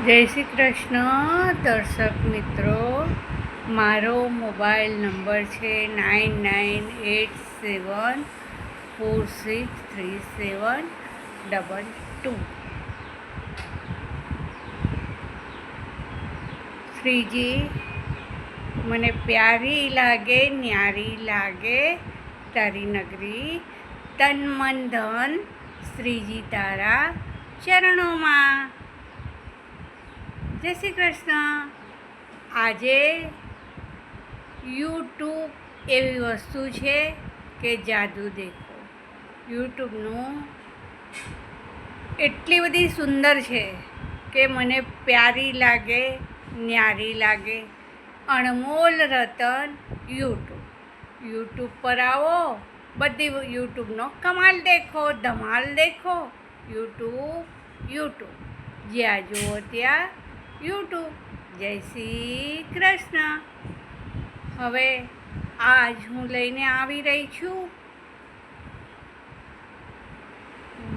જય શ્રી કૃષ્ણ દર્શક મિત્રો, મારો મોબાઈલ નંબર છે 9987463722. શ્રીજી મને પ્યારી લાગે ન્યારી લાગે તારી નગરી, તન મન ધન શ્રીજી તારા ચરણોમાં. જય શ્રી કૃષ્ણ. આજે યુટ્યુબ એવી વસ્તુ છે કે જાદુ દેખો. યુટ્યુબનું એટલી બધી સુંદર છે કે મને પ્યારી લાગે ન્યારી લાગે. અણમોલ રતન યુટ્યુબ પર આવો, બધી યુટ્યુબનો કમાલ દેખો, ધમાલ દેખો. યુટ્યુબ જ્યાં જુઓ ત્યાં યુટ્યુબ. જય શ્રી કૃષ્ણ. હવે આજ હું લઈને આવી રહી છું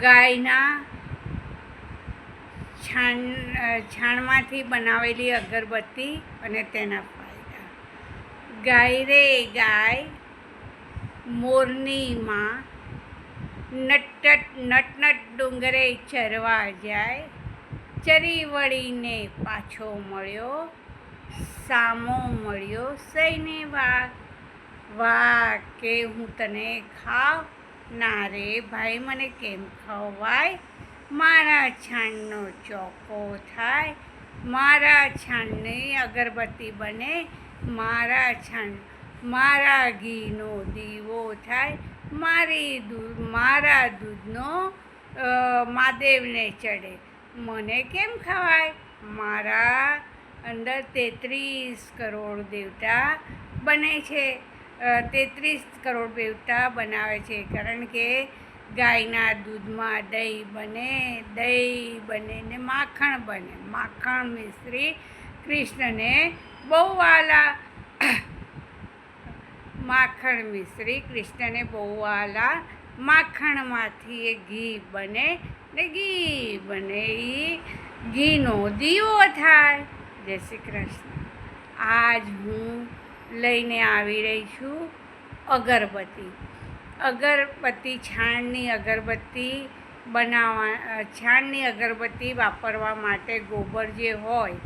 ગાયના છાણમાંથી બનાવેલી અગરબત્તી અને તેના ફાયદા. ગાય રે ગાય મોરની માં, નટ ડુંગરે ચરવા જાય, ચરી વળીને પાછો મળ્યો, સામો મળ્યો સઈને વાઘ. વાઘ કે હું તને ખાવ, ના રે ભાઈ મને કેમ ખવાય. મારા છાણનો ચોખ્ખો થાય, મારા છાણની અગરબત્તી બને, મારા ઘીનો દીવો થાય, મારા દૂધનો મહાદેવને ચડે. મને કેમ ખવાય. મારા અંદર 33 કરોડ દેવતા બને છે, 33 કરોડ દેવતા બનાવે છે. કારણ કે ગાયના દૂધમાં દહીં બને ને માખણ બને. માખણ મિશ્રી કૃષ્ણને બહુ વાલા. માખણ મિશ્રી કૃષ્ણને બહુ વાલા. માખણમાંથી એ ઘી બને ને ઘી બને એ ઘીનો દીવો થાય. જય શ્રી કૃષ્ણ. આજ હું લઈને આવી રહી છું અગરબત્તી. છાણની અગરબત્તી વાપરવા માટે ગોબર જે હોય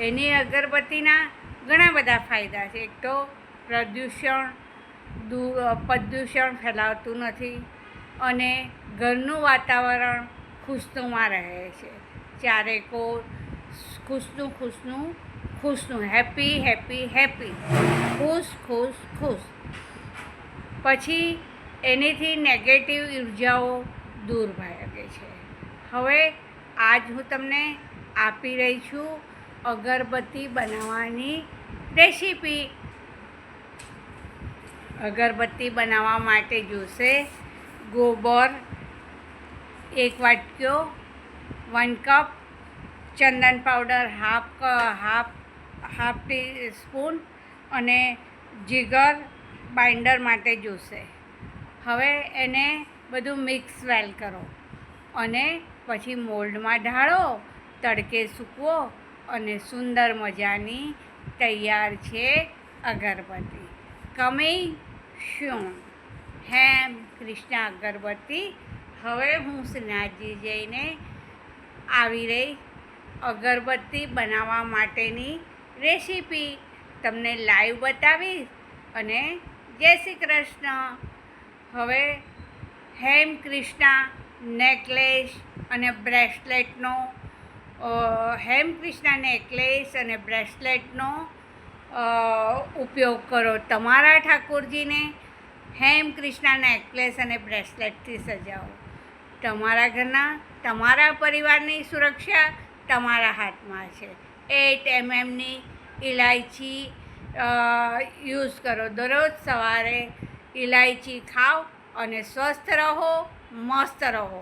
એની અગરબત્તીના ઘણા બધા ફાયદા છે. એક તો પ્રદૂષણ ફેલાવતું નથી અને ઘરનું વાતાવરણ ખુશનુમા રહે છે. ચારેકોર ખુશનું હેપી ખુશ. પછી એનીથી નેગેટિવ ઉર્જાઓ દૂર ભાગે છે. હવે આજ હું તમને આપી રહી છું અગરબત્તી બનાવવાની રેસીપી. અગરબત્તી બનાવવા માટે જોશે ગોબર 1 વાટક્યો, 1 કપ, ચંદન પાવડર હાફ ટીસ્પૂન અને જીગર બાઇન્ડર માટે જોશે. હવે એને બધું મિક્સ વેલ કરો અને પછી મોલ્ડમાં ઢાળો, તડકે સૂકવો અને સુંદર મજાની તૈયાર છે અગરબત્તી. કમિંગ સૂન હેમ કૃષ્ણ અગરબત્તી. હવે હું શ્રીનાથજી જઈને આવી રહી અગરબત્તી બનાવવા માટેની રેસીપી તમને લાઈવ બતાવીશ. અને જય શ્રી કૃષ્ણ. હવે હેમ કૃષ્ણ નેકલેસ અને બ્રેસલેટનો ઉપયોગ કરો. તમારા ઠાકોરજીને હેમ કૃષ્ણ નેકલેસ અને બ્રેસલેટથી સજાવો. તમારા ઘરના તમારા પરિવારની સુરક્ષા તમારા હાથમાં છે. 8 mmની ઇલાયચી યુઝ કરો. દરરોજ સવારે ઇલાયચી ખાઓ અને સ્વસ્થ રહો, મસ્ત રહો.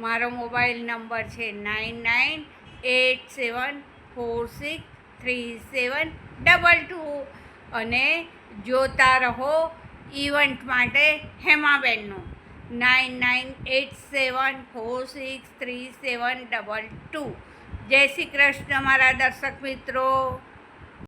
મારો મોબાઈલ નંબર છે 9987463722 અને જોતા રહો ઇવેન્ટ માટે હેમાબેનનો. 9987463722. જય શ્રી કૃષ્ણ મારા દર્શક મિત્રો.